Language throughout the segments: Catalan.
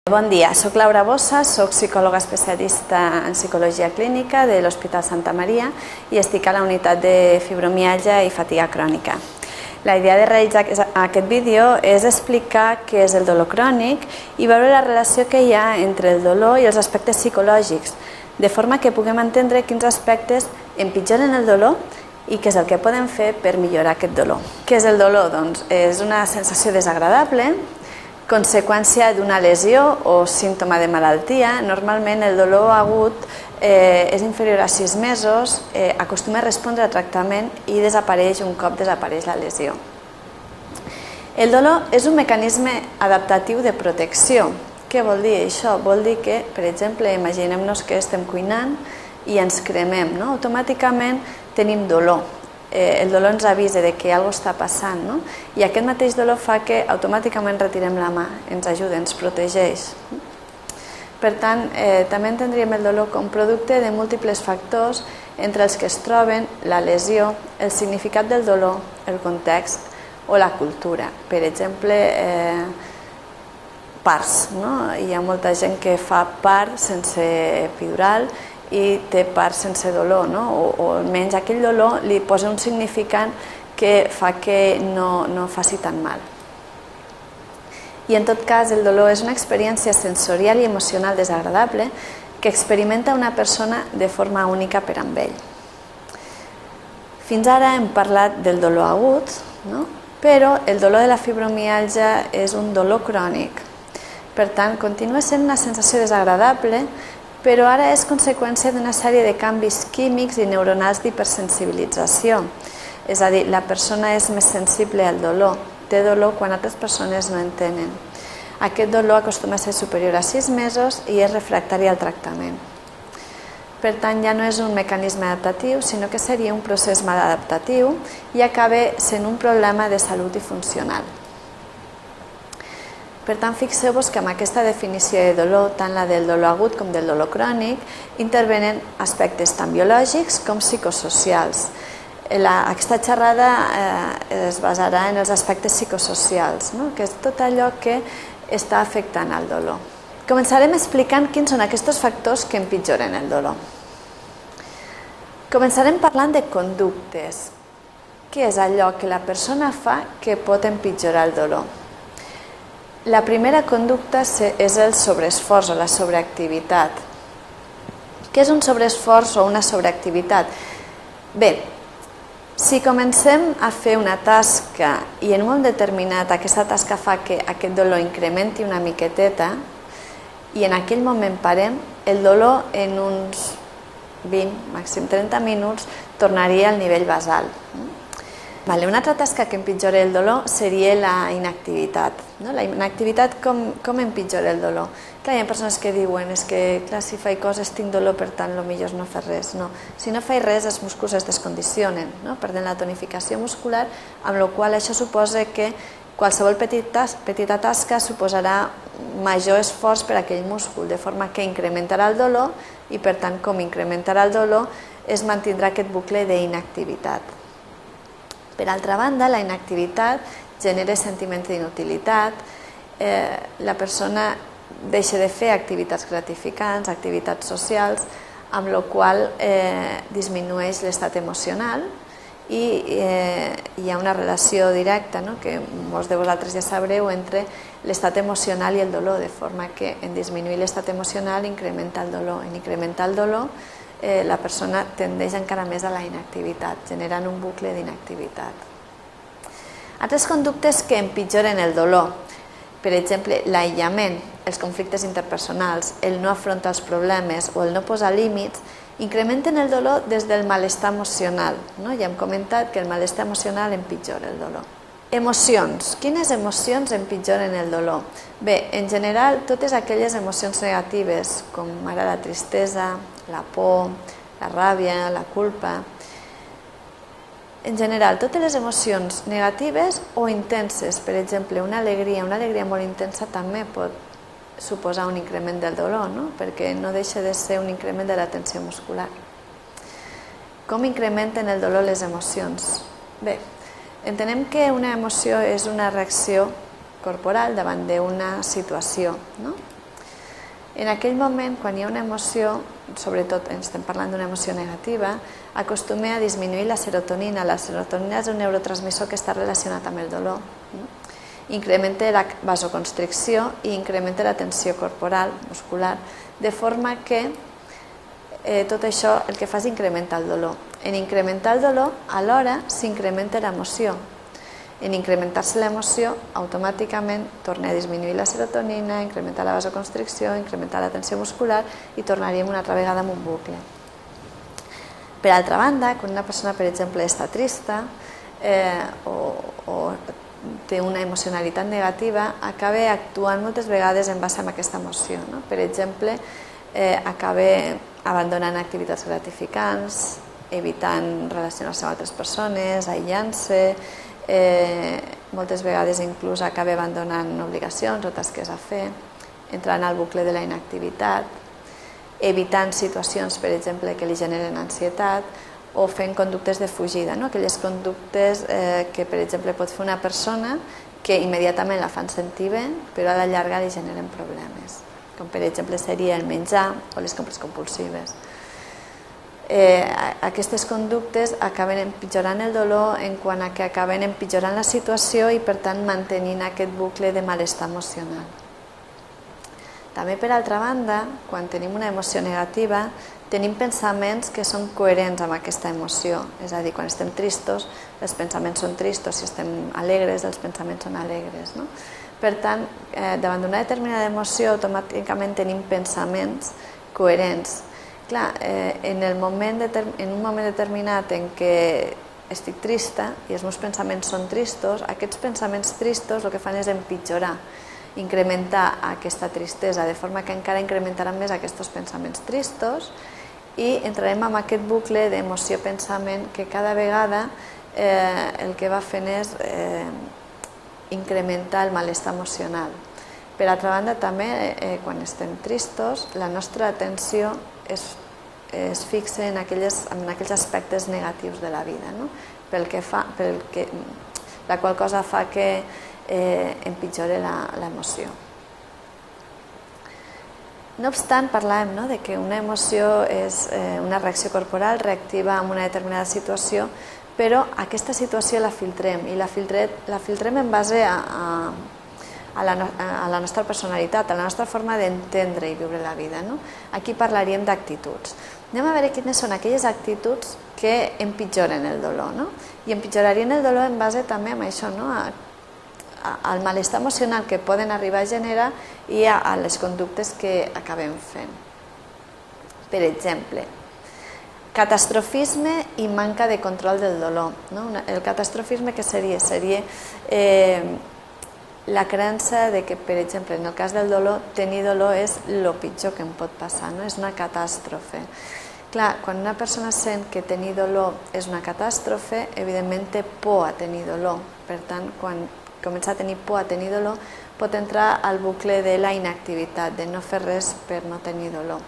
Bon dia, soc Laura Bossa, soc psicòloga especialista en psicologia clínica de l'Hospital Santa Maria i estic a la unitat de fibromiàlgia i fatiga crònica. La idea de realitzar aquest vídeo és explicar què és el dolor crònic i veure la relació que hi ha entre el dolor i els aspectes psicològics, de forma que puguem entendre quins aspectes empitjoren el dolor i què és el que podem fer per millorar aquest dolor. Què és el dolor? Doncs és una sensació desagradable, conseqüència d'una lesió o símptoma de malaltia. Normalment el dolor agut és inferior a 6 mesos, acostuma a respondre a tractament i desapareix un cop desapareix la lesió. El dolor és un mecanisme adaptatiu de protecció. Què vol dir això? Vol dir que, per exemple, imaginem-nos que estem cuinant i ens cremem, no? Automàticament tenim dolor. El dolor ens avisa de que alguna cosa està passant, no? I aquest mateix dolor fa que automàticament retirem la mà, ens ajuda, ens protegeix. Per tant, també entendríem el dolor com producte de múltiples factors entre els que es troben la lesió, el significat del dolor, el context o la cultura. Per exemple, parts, no? Hi ha molta gent que fa part sense epidural i té part sense dolor, no? O almenys aquell dolor li posa un significant que fa que no faci tan mal. I en tot cas el dolor és una experiència sensorial i emocional desagradable que experimenta una persona de forma única per amb ell. Fins ara hem parlat del dolor agut, no? Però el dolor de la fibromiàlgia és un dolor crònic. Per tant, continua sent una sensació desagradable, però ara és conseqüència d'una sèrie de canvis químics i neuronals d'hipersensibilització. És a dir, la persona és més sensible al dolor, té dolor quan altres persones no en tenen. Aquest dolor acostuma a ser superior a 6 mesos i és refractari al tractament. Per tant, ja no és un mecanisme adaptatiu, sinó que seria un procés maladaptatiu i acaba sent un problema de salut i funcional. Per tant, fixeu-vos que amb aquesta definició de dolor, tant la del dolor agut com del dolor crònic, intervenen aspectes tant biològics com psicosocials. Aquesta xerrada es basarà en els aspectes psicosocials, no? Que és tot allò que està afectant el dolor. Començarem explicant quins són aquests factors que empitjoren el dolor. Començarem parlant de conductes. Què és allò que la persona fa que pot empitjorar el dolor? La primera conducta és el sobreesforç o la sobreactivitat. Què és un sobreesforç o una sobreactivitat? Bé, si comencem a fer una tasca i en un moment determinat aquesta tasca fa que aquest dolor incrementi una miqueteta i en aquell moment parem, el dolor en uns 20, màxim 30 minuts tornaria al nivell basal. Una altra tasca que empitjora el dolor seria la inactivitat. La inactivitat com empitjora el dolor? Clar, hi ha persones que diuen que si faig coses tinc dolor, per tant, el millor és no fer res. No, si no faig res, els músculs es descondicionen, perden la tonificació muscular, amb la qual això suposa que qualsevol petita tasca suposarà major esforç per a aquell múscul, de forma que incrementarà el dolor i, per tant, com incrementarà el dolor, es mantindrà aquest bucle d'inactivitat. Per altra banda, la inactivitat genera sentiments d'inutilitat, la persona deixa de fer activitats gratificants, activitats socials, amb la qual disminueix l'estat emocional i hi ha una relació directa, que molts de vosaltres ja sabreu, entre l'estat emocional i el dolor, de forma que en disminuir l'estat emocional incrementa el dolor. En incrementar el dolor, la persona tendeix encara més a la inactivitat, generant un bucle d'inactivitat. Altres conductes que empitjoren el dolor, per exemple, l'aïllament, els conflictes interpersonals, el no afrontar els problemes o el no posar límits, incrementen el dolor des del malestar emocional. Ja hem comentat que el malestar emocional empitjora el dolor. Emocions. Quines emocions empitjoren el dolor? Bé, en general, totes aquelles emocions negatives, com ara la tristesa, la por, la ràbia, la culpa. En general, totes les emocions negatives o intenses, per exemple, una alegria molt intensa també pot suposar un increment del dolor, perquè no deixa de ser un increment de la tensió muscular. Com incrementen el dolor les emocions? Bé, entenem que una emoció és una reacció corporal davant d'una situació, En aquell moment, quan hi ha una emoció, sobretot estem parlant d'una emoció negativa, acostuma a disminuir la serotonina. La serotonina és un neurotransmissor que està relacionat amb el dolor. Incrementa la vasoconstricció i incrementa la tensió corporal, muscular, de forma que tot això el que fa és incrementar el dolor. En incrementar el dolor, alhora s'incrementa l'emoció. En incrementar-se l'emoció, automàticament torna a disminuir la serotonina, incrementar la vasoconstricció, incrementar la tensió muscular i tornaríem una altra vegada amb un bucle. Per altra banda, quan una persona, per exemple, està trista o té una emocionalitat negativa, acaba actuant moltes vegades en base a aquesta emoció. Per exemple, acaba abandonant activitats gratificants, evitant relacionar-se amb altres persones, aïllant-se, moltes vegades inclús acaba abandonant obligacions o tasques a fer, entrant al bucle de la inactivitat, evitant situacions, per exemple, que li generen ansietat o fent conductes de fugida, aquelles conductes que, per exemple, pot fer una persona que immediatament la fan sentir bé, però a la llarga li generen problemes, com per exemple seria el menjar o les compres compulsives. Aquestes conductes acaben empitjorant el dolor en quant a que acaben empitjorant la situació i per tant mantenint aquest bucle de malestar emocional. També per altra banda, quan tenim una emoció negativa, tenim pensaments que són coherents amb aquesta emoció, és a dir, quan estem tristos, els pensaments són tristos, si estem alegres, els pensaments són alegres. Per tant, davant d'una determinada emoció, automàticament tenim pensaments coherents. Clar, en un moment determinat en què estic trista i els meus pensaments són tristos, aquests pensaments tristos el que fan és empitjorar, incrementar aquesta tristesa, de forma que encara incrementaran més aquests pensaments tristos i entrarem en aquest bucle d'emoció-pensament que cada vegada el que va fent és incrementar el malestar emocional. Per altra banda, també, quan estem tristos, la nostra atenció es fixa en aquells aspectes negatius de la vida, la qual cosa fa que empitjore l'emoció. No obstant, parlàvem de que una emoció és una reacció corporal reactiva en una determinada situació, però aquesta situació la filtrem i la filtrem en base a la nostra personalitat, a la nostra forma d'entendre i viure la vida. Aquí parlaríem d'actituds. Anem a veure quines són aquelles actituds que empitjoren el dolor. I empitjorarien el dolor en base també a això, al malestar emocional que poden arribar a generar i a les conductes que acabem fent. Per exemple, catastrofisme i manca de control del dolor. El catastrofisme què seria? Seria la creença de que, per exemple, en el cas del dolor, tenir dolor és el pitjor que em pot passar, és una catàstrofe. Clar, quan una persona sent que tenir dolor és una catàstrofe, evidentment té por a tenir dolor. Per tant, quan comença a tenir por a tenir dolor, pot entrar al bucle de la inactivitat, de no fer res per no tenir dolor.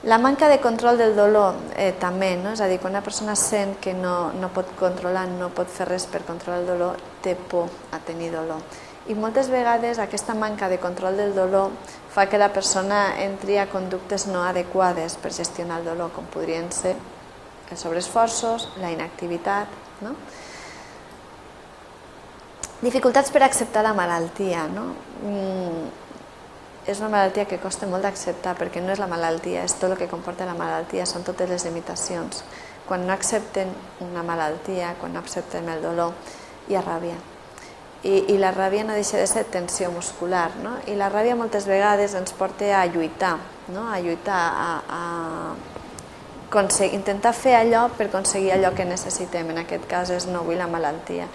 La manca de control del dolor també, és a dir, quan una persona sent que no pot controlar, no pot fer res per controlar el dolor, té por a tenir dolor. I moltes vegades aquesta manca de control del dolor fa que la persona entri a conductes no adequades per gestionar el dolor, com podrien ser els sobreesforços, la inactivitat. Dificultats per acceptar la malaltia. És una malaltia que costa molt d'acceptar perquè no és la malaltia, és tot el que comporta la malaltia, són totes les limitacions. Quan no accepten una malaltia, quan no accepten el dolor, hi ha ràbia. I la ràbia no deixa de ser tensió muscular, i la ràbia moltes vegades ens porta a lluitar, a intentar fer allò per aconseguir allò que necessitem, en aquest cas és no vull la malaltia.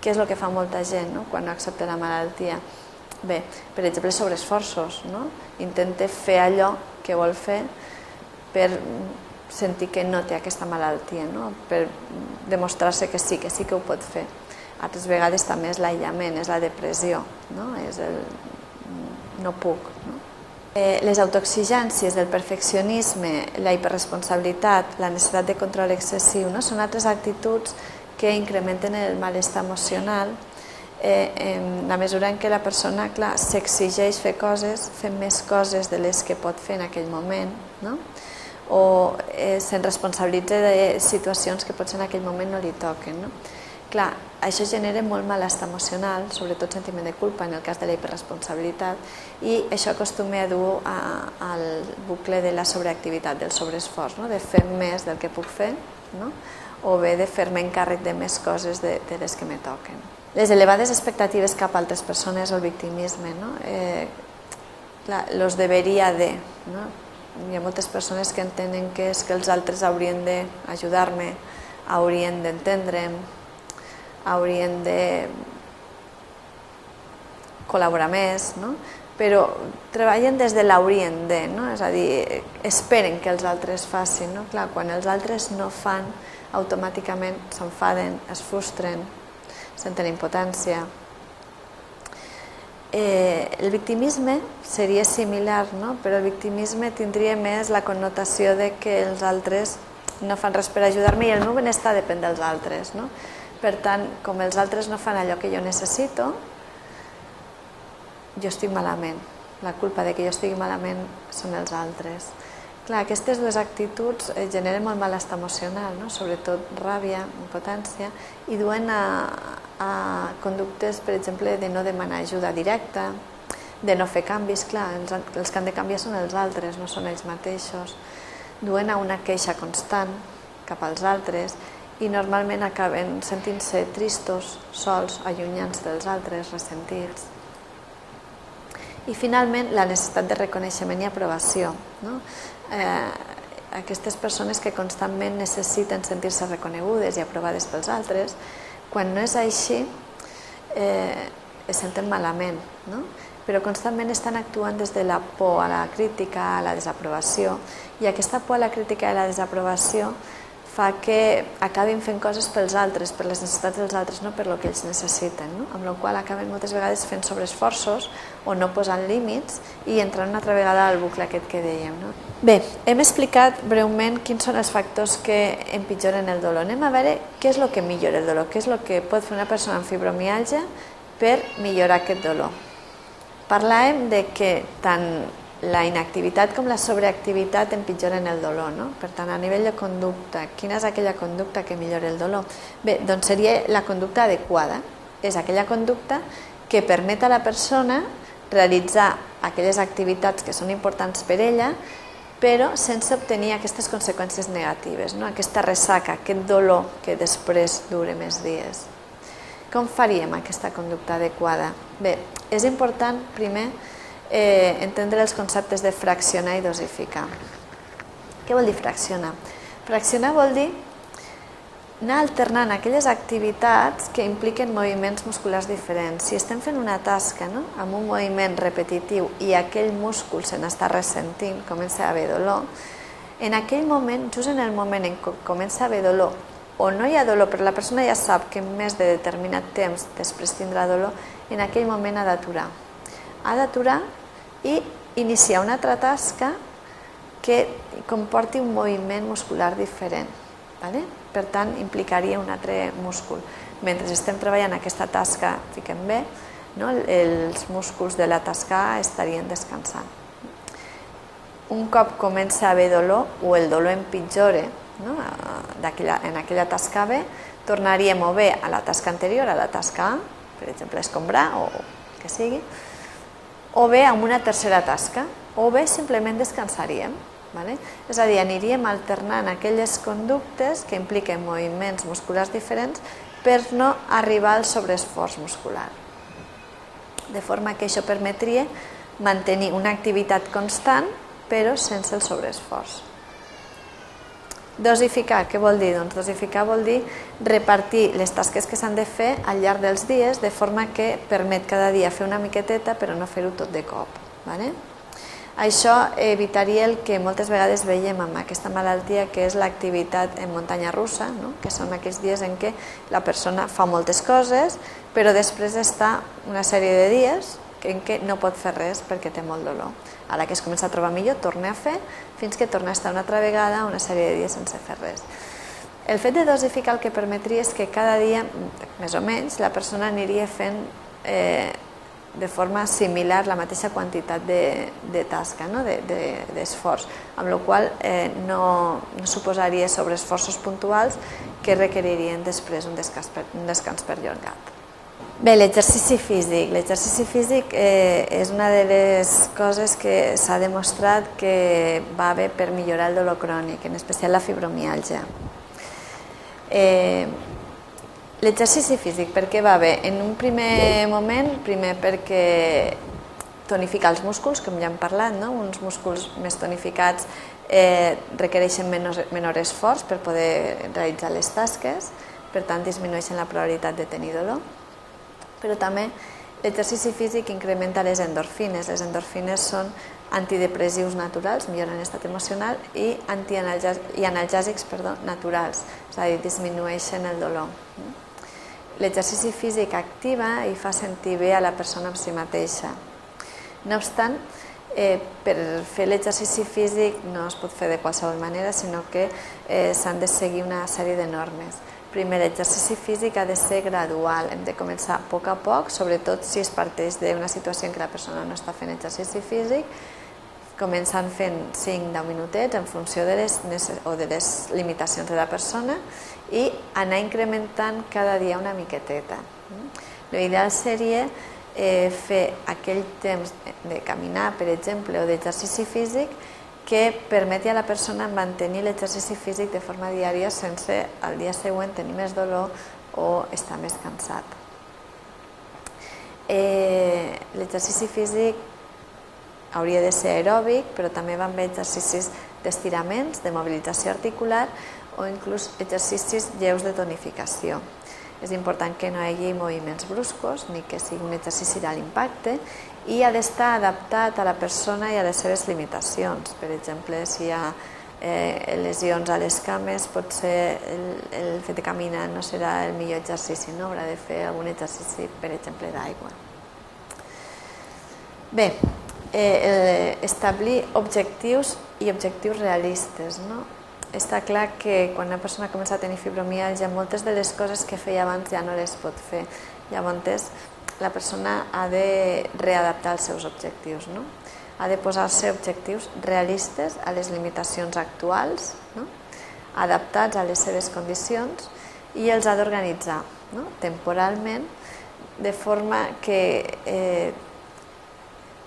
Què és el que fa molta gent quan no accepta la malaltia? Bé, per exemple, sobreesforços, intenta fer allò que vol fer per sentir que no té aquesta malaltia, per demostrar-se que sí que ho pot fer. Altres vegades també és l'aïllament, és la depressió, és el no puc. Les autoexigències, el perfeccionisme, la hiperresponsabilitat, la necessitat de control excessiu són altres actituds que incrementen el malestar emocional en la mesura en què la persona, clar, s'exigeix fer coses, fer més coses de les que pot fer en aquell moment, no? O se'n responsabilitza de situacions que potser en aquell moment no li toquen, no? Clar, això genera molt malestar emocional, sobretot sentiment de culpa en el cas de la hiperresponsabilitat, i això acostuma a dur al bucle de la sobreactivitat, del sobreesforç, no? De fer més del que puc fer, no? O bé de fer-me encàrrec de més coses de les que me toquen. Les elevades expectatives cap a altres persones o el victimisme, no? Los debería de, no? Hi ha moltes persones que entenen que és que els altres haurien d'ajudar-me, haurien d'entendre'm, haurien de col·laborar més, no? Però treballen des de l'haurien de, no? És a dir, esperen que els altres facin, no? Clar, quan els altres no fan, automàticament s'enfaden, es frustren, senten impotència. El victimisme seria similar, no? Però el victimisme tindria més la connotació de que els altres no fan res per ajudar-me i el meu benestar depèn dels altres, no? Per tant, com els altres no fan allò que jo necessito, jo estic malament. La culpa de que jo estigui malament són els altres. Clar, aquestes dues actituds generen molt malestar emocional, no? Sobretot ràbia, impotència, i duen a conductes, per exemple, de no demanar ajuda directa, de no fer canvis. Clar, els que han de canviar són els altres, no són ells mateixos. Duen a una queixa constant cap als altres i normalment acaben sentint-se tristos, sols, allunyats dels altres, ressentits. I finalment, la necessitat de reconeixement i aprovació, no? Aquestes persones que constantment necessiten sentir-se reconegudes i aprovades pels altres, quan no és així, es senten malament, no? Però constantment estan actuant des de la por a la crítica, a la desaprovació, i aquesta por a la crítica i a la desaprovació fa que acabin fent coses pels altres, per les necessitats dels altres, no per el que ells necessiten, no? Amb la qual cosa acaben moltes vegades fent sobreesforços o no posant límits i entrant una altra vegada al bucle aquest que dèiem, no? Bé, hem explicat breument quins són els factors que empitjoren el dolor. Anem a veure què és el que millora el dolor, què és el que pot fer una persona amb fibromiàlgia per millorar aquest dolor. Parlàvem de que tant la inactivitat com la sobreactivitat empitjoren el dolor, no? Per tant, a nivell de conducta, quina és aquella conducta que millora el dolor? Bé, doncs seria la conducta adequada. És aquella conducta que permet a la persona realitzar aquelles activitats que són importants per ella, però sense obtenir aquestes conseqüències negatives, no? Aquesta ressaca, aquest dolor que després dure més dies. Com faríem aquesta conducta adequada? Bé, és important, primer, entendre els conceptes de fraccionar i dosificar. Què vol dir fraccionar? Fraccionar vol dir anar alternant aquelles activitats que impliquen moviments musculars diferents. Si estem fent una tasca, no?, amb un moviment repetitiu i aquell múscul se n'està ressentint, comença a haver dolor, en aquell moment, just en el moment en què comença a haver dolor, o no hi ha dolor, però la persona ja sap que en més de determinat temps després tindrà dolor, en aquell moment ha d'aturar. Ha d'aturar i iniciar una altra tasca que comporti un moviment muscular diferent. Per tant, implicaria un altre múscul. Mentre estem treballant aquesta tasca, fiquem bé, els músculs de la tasca estarien descansant. Un cop comença a haver dolor o el dolor empitjora en aquella tasca B, tornaríem o bé a la tasca anterior, a la tasca A, per exemple, escombrar o que sigui, o bé a una tercera tasca, o bé simplement descansaríem. És a dir, aniríem alternant aquelles conductes que impliquen moviments musculars diferents per no arribar al sobreesforç muscular. De forma que això permetria mantenir una activitat constant, però sense el sobreesforç. Dosificar, què vol dir? Doncs dosificar vol dir repartir les tasques que s'han de fer al llarg dels dies de forma que permet cada dia fer una miqueteta però no fer-ho tot de cop. Això evitaria el que moltes vegades veiem amb aquesta malaltia, que és l'activitat en muntanya russa, que són aquells dies en què la persona fa moltes coses però després està una sèrie de dies en què no pot fer res perquè té molt dolor. Ara que es comença a trobar millor, torna a fer fins que torna a estar una altra vegada una sèrie de dies sense fer res. El fet de dosificar el que permetria és que cada dia, més o menys, la persona aniria fent de forma similar la mateixa quantitat de tasca, d'esforç, amb la qual cosa no suposaria sobreesforços puntuals que requeririen després un descans perllongat. Bé, l'exercici físic. L'exercici físic és una de les coses que s'ha demostrat que va bé per millorar el dolor crònic, en especial la fibromiàlgia. L'exercici físic, per què va bé? En un primer moment, primer perquè tonifica els músculs, com ja hem parlat, uns músculs més tonificats requereixen menor esforç per poder realitzar les tasques, per tant disminueixen la probabilitat de tenir dolor. Però també l'exercici físic incrementa les endorfines. Les endorfines són antidepressius naturals, milloren l'estat emocional, i analgèsics naturals, és a dir, disminueixen el dolor. L'exercici físic activa i fa sentir bé a la persona amb si mateixa. No obstant, per fer l'exercici físic no es pot fer de qualsevol manera, sinó que s'han de seguir una sèrie de normes. Primer, l'exercici físic ha de ser gradual, hem de començar a poc a poc, sobretot si es parteix d'una situació en què la persona no està fent exercici físic, començant fent 5-10 minutets en funció de les limitacions de la persona i anar incrementant cada dia una miqueteta. L'ideal seria fer aquell temps de caminar, per exemple, o d'exercici físic que permeti a la persona mantenir l'exercici físic de forma diària sense al dia següent tenir més dolor o estar més cansat. L'exercici físic hauria de ser aeròbic, però també van bé exercicis d'estiraments, de mobilització articular o inclús exercicis lleus de tonificació. És important que no hi hagi moviments bruscos ni que sigui un exercici d'alt impacte i ha d'estar adaptat a la persona i a les seves limitacions. Per exemple, si hi ha lesions a les cames, potser el fet de caminar no serà el millor exercici, haurà de fer algun exercici, per exemple, d'aigua. Bé, establir objectius i objectius realistes. Està clar que quan una persona comença a tenir fibromiàlgia, moltes de les coses que feia abans ja no les pot fer. Llavors, la persona ha de readaptar els seus objectius. Ha de posar-se objectius realistes a les limitacions actuals, adaptats a les seves condicions, i els ha d'organitzar temporalment, de forma que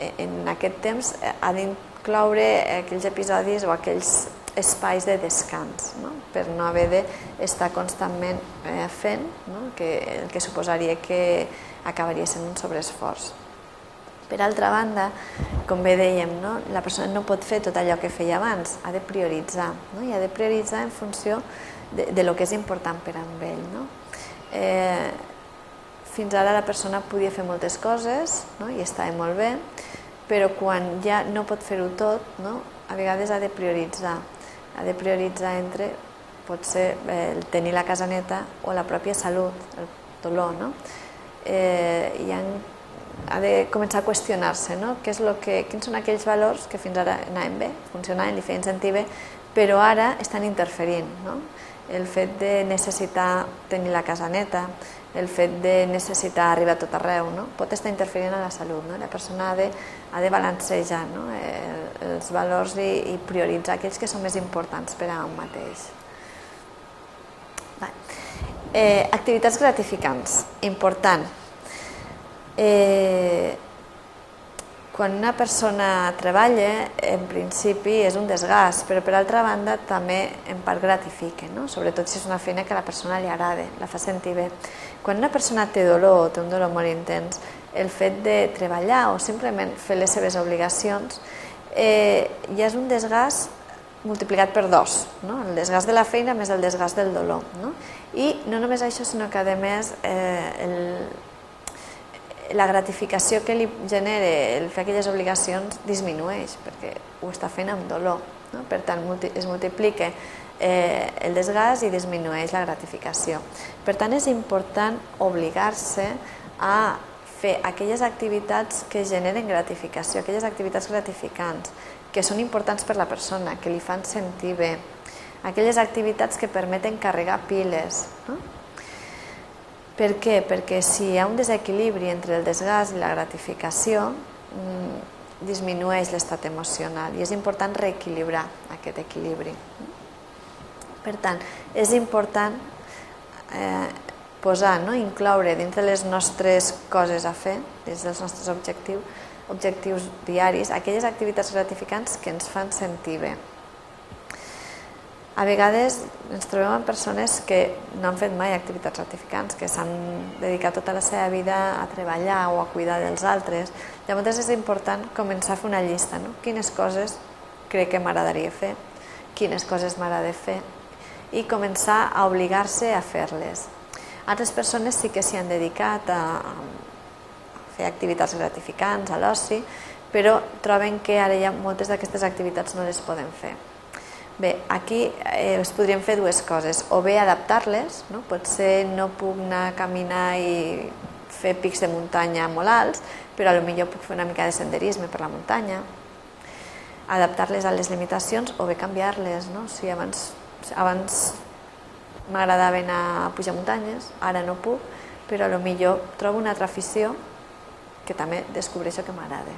en aquest temps ha d'incloure aquells episodis o aquells espais de descans, per no haver d'estar constantment fent, el que suposaria que acabaria sent un sobreesforç. Per altra banda, com bé dèiem, la persona no pot fer tot allò que feia abans, ha de prioritzar, i ha de prioritzar en funció de lo que és important per a ell. Fins ara la persona podia fer moltes coses i estava molt bé, però quan ja no pot fer-ho tot, a vegades ha de prioritzar. Ha de prioritzar entre potser tenir la casa neta o la pròpia salut, el dolor. I ha de començar a qüestionar-se quins són aquells valors que fins ara anaven bé, funcionaven, li feien sentir bé, però ara estan interferint. El fet de necessitar tenir la casa neta, el fet de necessitar arribar a tot arreu, pot estar interferint en la salut. La persona ha de balancejar els valors i prioritzar aquells que són més importants per a un mateix. Activitats gratificants, important. Quan una persona treballa, en principi és un desgast, però per altra banda també en part gratifica, sobretot si és una feina que a la persona li agrada, la fa sentir bé. Quan una persona té dolor o té un dolor molt intens, el fet de treballar o simplement fer les seves obligacions ja és un desgast multiplicat per 2, el desgast de la feina més el desgast del dolor. I no només això, sinó que a més la gratificació que li genera el fer aquelles obligacions disminueix, perquè ho està fent amb dolor. Per tant, es multiplica el desgast i disminueix la gratificació. Per tant, és important obligar-se a fer aquelles activitats que generen gratificació, aquelles activitats gratificants, que són importants per la persona, que li fan sentir bé. aquelles activitats que permeten carregar piles. No? Per què? Perquè si hi ha un desequilibri entre el desgast i la gratificació, disminueix l'estat emocional i és important reequilibrar aquest equilibri. Per tant, és important posar, incloure dintre les nostres coses a fer, dins dels nostres objectius diaris, aquelles activitats gratificants que ens fan sentir bé. A vegades ens trobem amb persones que no han fet mai activitats gratificants, que s'han dedicat tota la seva vida a treballar o a cuidar dels altres. Llavors és important començar a fer una llista, no? Quines coses crec que m'agradaria fer, quines coses m'agrada fer, i començar a obligar-se a fer-les. Altres persones sí que s'hi han dedicat a fer activitats gratificants, a l'oci, però troben que ara ja moltes d'aquestes activitats no les poden fer. Bé, aquí es podrien fer dues coses, o bé adaptar-les, no? Potser no puc anar a caminar i fer pics de muntanya molt alts, però potser puc fer una mica de senderisme per la muntanya, adaptar-les a les limitacions o bé canviar-les, no? Si abans m'agradava anar a pujar muntanyes, ara no puc, però potser trobo una altra afició que també descobreixo que m'agrada.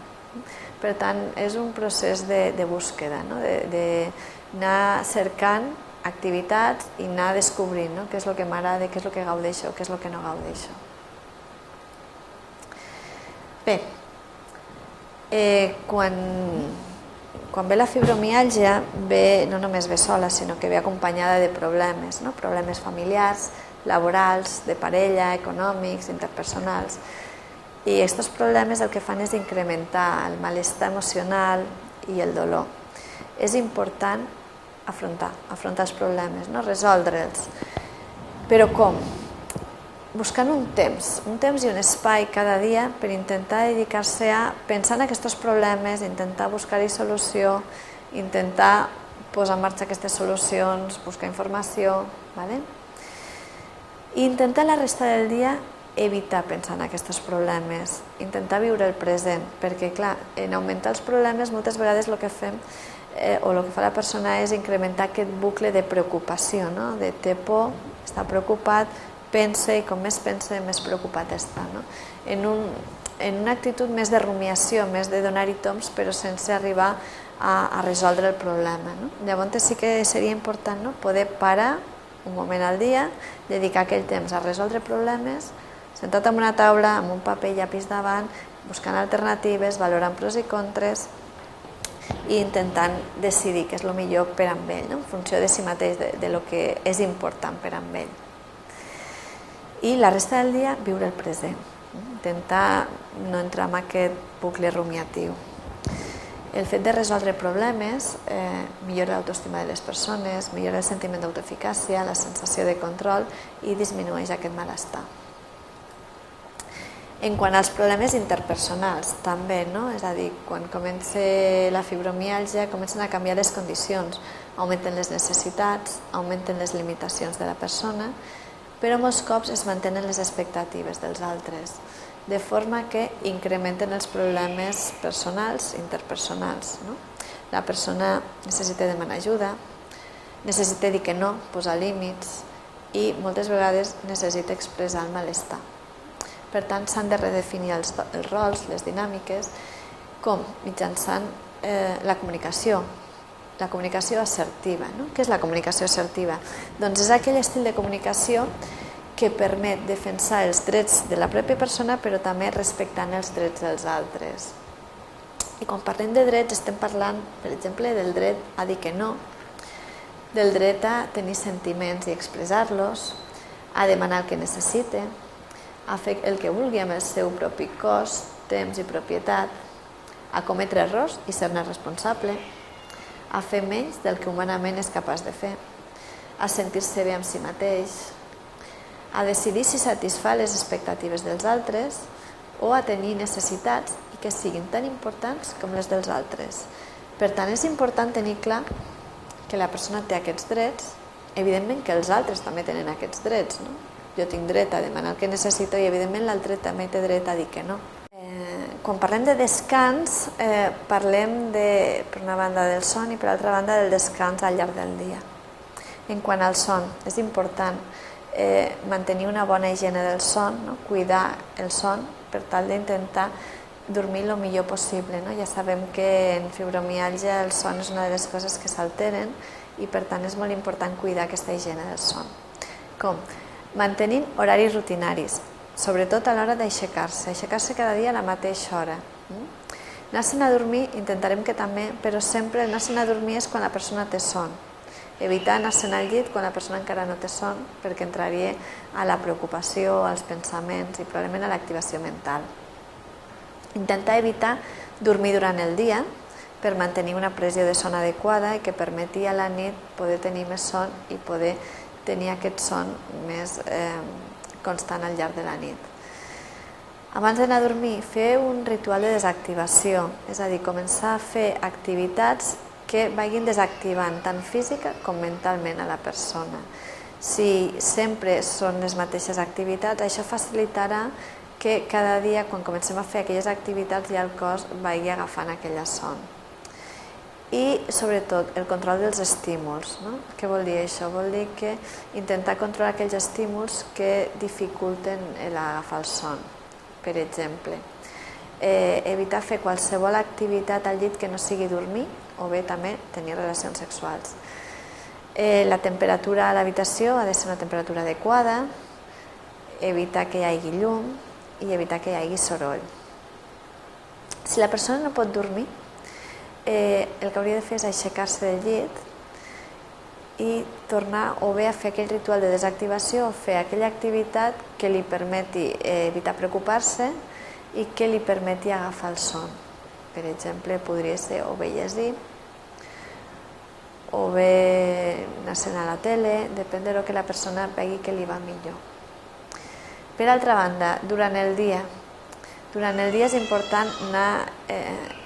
Per tant, és un procés de búsqueda, no? D'anar cercant activitats i anar descobrint què és el que m'agrada, què és el que gaudeixo, què és el que no gaudeixo. Bé, quan ve la fibromiàlgia, no només ve sola, sinó que ve acompanyada de problemes, problemes familiars, laborals, de parella, econòmics, interpersonals. I aquests problemes el que fan és incrementar el malestar emocional i el dolor. És important afrontar els problemes, resoldre'ls. Però com? Buscant un temps i un espai cada dia per intentar dedicar-se a pensar en aquests problemes, intentar buscar-hi solució, intentar posar en marxa aquestes solucions, buscar informació, i intentar la resta del dia evitar pensar en aquests problemes, intentar viure el present, perquè clar, en augmentar els problemes moltes vegades el que fem o el que fa la persona és incrementar aquest bucle de preocupació, de té por, està preocupat, pensa i com més pensa més preocupat està. En una actitud més de rumiació, més de donar-hi toms però sense arribar a resoldre el problema. Llavors sí que seria important poder parar un moment al dia, dedicar aquell temps a resoldre problemes, sentat en una taula, amb un paper i llapis davant, buscant alternatives, valorant pros i contres i intentant decidir què és el millor per a ell, en funció de si mateix, del que és important per a ell. I la resta del dia viure el present, intentar no entrar en aquest bucle rumiatiu. El fet de resoldre problemes millora l'autoestima de les persones, millora el sentiment d'autoeficàcia, la sensació de control i disminueix aquest malestar. En quant als problemes interpersonals, també, és a dir, quan comença la fibromiàlgia comencen a canviar les condicions, augmenten les necessitats, augmenten les limitacions de la persona, però molts cops es mantenen les expectatives dels altres, de forma que incrementen els problemes personals, interpersonals. La persona necessita demanar ajuda, necessita dir que no, posar límits i moltes vegades necessita expressar el malestar. Per tant, s'han de redefinir els rols, les dinàmiques, com? Mitjançant la comunicació assertiva. Què és la comunicació assertiva? Doncs és aquell estil de comunicació que permet defensar els drets de la pròpia persona però també respectant els drets dels altres. I quan parlem de drets estem parlant, per exemple, del dret a dir que no, del dret a tenir sentiments i expressar-los, a demanar el que necessite, a fer el que vulgui amb el seu propi cos, temps i propietat, a cometre errors i ser-ne responsable, a fer menys del que humanament és capaç de fer, a sentir-se bé amb si mateix, a decidir si satisfà les expectatives dels altres o a tenir necessitats i que siguin tan importants com les dels altres. Per tant, és important tenir clar que la persona té aquests drets, evidentment que els altres també tenen aquests drets, Jo tinc dret a demanar el que necessito i evidentment l'altre també té dret a dir que no. Quan parlem de descans, parlem per una banda del son i per altra banda del descans al llarg del dia. En quant al son, és important mantenir una bona higiene del son, cuidar el son per tal d'intentar dormir el millor possible. Ja sabem que en fibromiàlgia el son és una de les coses que s'alteren i per tant és molt important cuidar aquesta higiene del son. Com? Mantenint horaris rutinaris, sobretot a l'hora d'aixecar-se cada dia a la mateixa hora. Anar-se'n a dormir, intentarem que també, però sempre anar-se'n a dormir és quan la persona té son. Evitar anar-se'n al llit quan la persona encara no té son, perquè entraria a la preocupació, als pensaments i probablement a l'activació mental. Intentar evitar dormir durant el dia per mantenir una pressió de son adequada i que permeti a la nit poder tenir més son i poder tenir aquest son més constant al llarg de la nit. Abans d'anar a dormir, fer un ritual de desactivació, és a dir, començar a fer activitats que vagin desactivant tant física com mentalment a la persona. Si sempre són les mateixes activitats, això facilitarà que cada dia, quan comencem a fer aquelles activitats, ja el cos vagi agafant aquella son. I, sobretot, el control dels estímuls. Què vol dir això? Vol dir que intentar controlar aquells estímuls que dificulten l'agafar el son. Per exemple, evitar fer qualsevol activitat al llit que no sigui dormir o bé també tenir relacions sexuals. La temperatura a l'habitació ha de ser una temperatura adequada, evitar que hi hagi llum i evitar que hi hagi soroll. Si la persona no pot dormir, el que hauria de fer és aixecar-se del llit i tornar o bé a fer aquell ritual de desactivació o fer aquella activitat que li permeti evitar preocupar-se i que li permeti agafar el son. Per exemple, podria ser o bé llegir o bé anar-se'n a la tele, depèn del que la persona vegi que li va millor. Per altra banda, durant el dia és important anar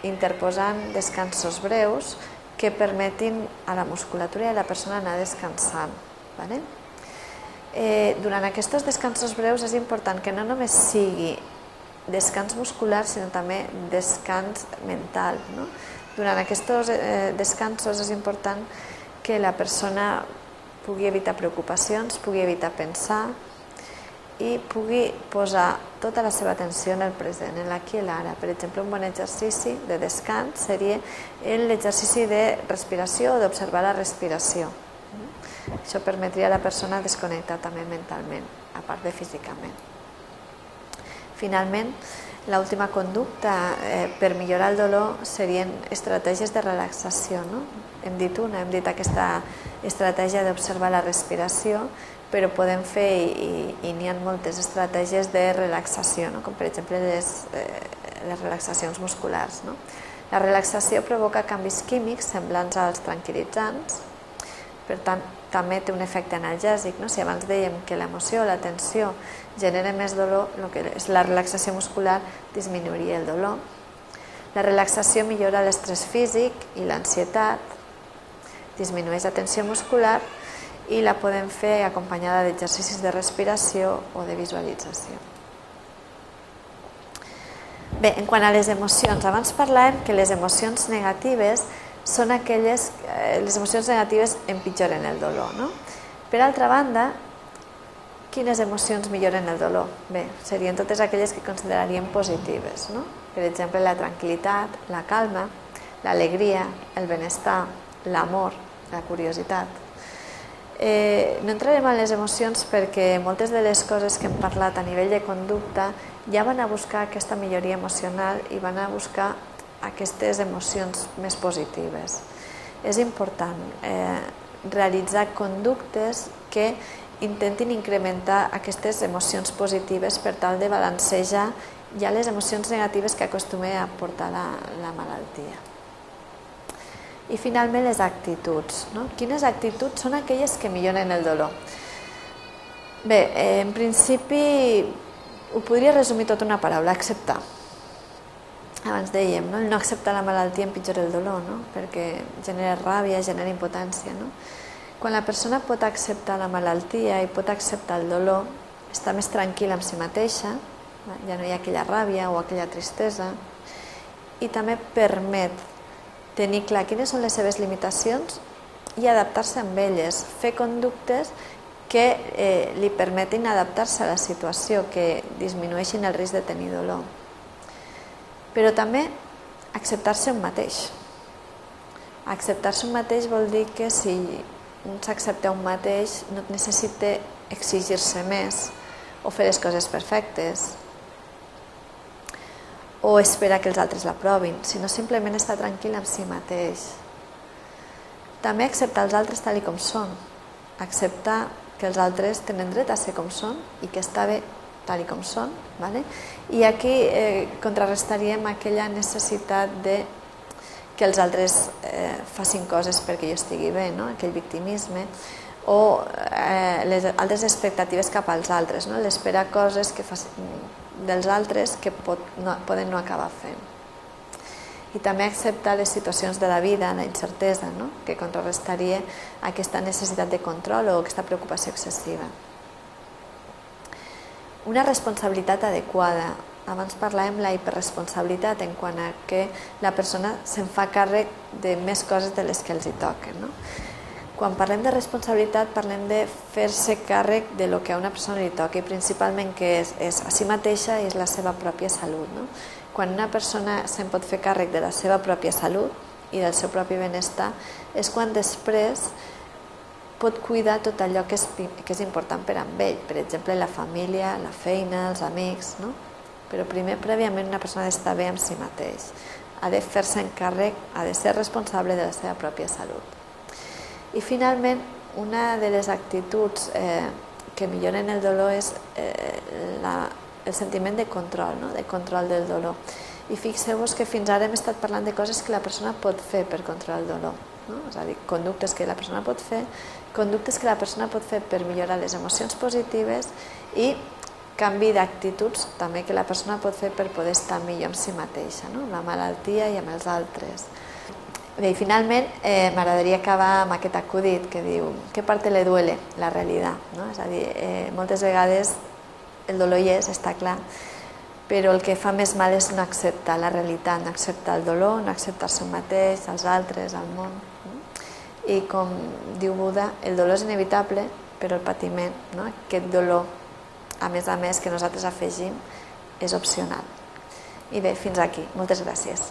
interposant descansos breus que permetin a la musculatura i a la persona anar descansant. Durant aquests descansos breus és important que no només sigui descans muscular, sinó també descans mental. Durant aquests descansos és important que la persona pugui evitar preocupacions, pugui evitar pensar i pugui posar tota la seva atenció en el present, en l'aquí i l'ara. Per exemple, un bon exercici de descans seria l'exercici de respiració o d'observar la respiració. Això permetria a la persona desconnectar també mentalment, a part de físicament. Finalment, l'última conducta per millorar el dolor serien estratègies de relaxació. Hem dit aquesta estratègia d'observar la respiració, però podem fer, i n'hi ha moltes estratègies de relaxació, com per exemple les relaxacions musculars. La relaxació provoca canvis químics semblants als tranquil·litzants, per tant, també té un efecte analgèsic. Si abans dèiem que l'emoció o la tensió genera més dolor, el que és la relaxació muscular disminuiria el dolor. La relaxació millora l'estrès físic i l'ansietat, disminueix la tensió muscular i la podem fer acompanyada d'exercicis de respiració o de visualització. Bé, en quant a les emocions, abans parlàvem que les emocions negatives són aquelles, les emocions negatives empitjoren el dolor. Per altra banda, quines emocions milloren el dolor? Bé, serien totes aquelles que consideraríem positives. Per exemple, la tranquil·litat, la calma, l'alegria, el benestar, l'amor, la curiositat. No entrarem en les emocions perquè moltes de les coses que hem parlat a nivell de conducta ja van a buscar aquesta milloria emocional i van a buscar aquestes emocions més positives. És important realitzar conductes que intentin incrementar aquestes emocions positives per tal de balancejar ja les emocions negatives que acostuma a portar la malaltia. I finalment les actituds. Quines actituds són aquelles que milloren el dolor? Bé, en principi ho podria resumir tot una paraula, acceptar. Abans dèiem, el no acceptar la malaltia empitjora el dolor, perquè genera ràbia, genera impotència. Quan la persona pot acceptar la malaltia i pot acceptar el dolor, està més tranquil·la amb si mateixa, ja no hi ha aquella ràbia o aquella tristesa, i també permet tenir clar quines són les seves limitacions i adaptar-se amb elles, fer conductes que li permetin adaptar-se a la situació, que disminueixin el risc de tenir dolor. Però també acceptar-se un mateix. Acceptar-se un mateix vol dir que si un s'accepta un mateix no necessita exigir-se més o fer les coses perfectes o esperar que els altres l'aprovin, sinó simplement estar tranquil amb si mateix. També acceptar els altres tal com són, acceptar que els altres tenen dret a ser com són i que està bé tal com són, ¿vale? I aquí contrarrestaríem aquella necessitat de que els altres facin coses perquè jo estigui bé, no? Aquell victimisme, o les altres expectatives cap als altres, no? L'esperar coses dels altres que poden no acabar fent. I també acceptar les situacions de la vida, la incertesa, no? Que contrarrestaria aquesta necessitat de control o aquesta preocupació excessiva. Una responsabilitat adequada. Abans parlàvem de la hiperresponsabilitat en quant a que la persona se'n fa càrrec de més coses de les que els hi toquen, no? Quan parlem de responsabilitat parlem de fer-se càrrec de lo que a una persona li toca i principalment que és a si mateixa i és la seva pròpia salut, no? Quan una persona se'n pot fer càrrec de la seva pròpia salut i del seu propi benestar és quan després pot cuidar tot allò que és important per a ell, per exemple la família, la feina, els amics, no? Però primer, prèviament, una persona ha d'estar bé amb si mateix, ha de fer-se càrrec, ha de ser responsable de la seva pròpia salut. I finalment, una de les actituds que milloren el dolor és el sentiment de control, no? De control del dolor. I fixeu-vos que fins ara hem estat parlant de coses que la persona pot fer per controlar el dolor, no? És a dir, conductes que la persona pot fer, conductes que la persona pot fer per millorar les emocions positives i canvi d'actituds també que la persona pot fer per poder estar millor amb si mateixa, no? Amb la malaltia i amb els altres. Bé, i finalment m'agradaria acabar amb aquest acudit que diu ¿qué parte le duele? La realitat, no? És a dir, moltes vegades el dolor hi és, està clar, però el que fa més mal és no acceptar la realitat, no acceptar el dolor, no acceptar-se un mateix, els altres, el món. I com diu Buda, el dolor és inevitable, però el patiment, no? Aquest dolor, a més que nosaltres afegim, és opcional. I bé, fins aquí. Moltes gràcies.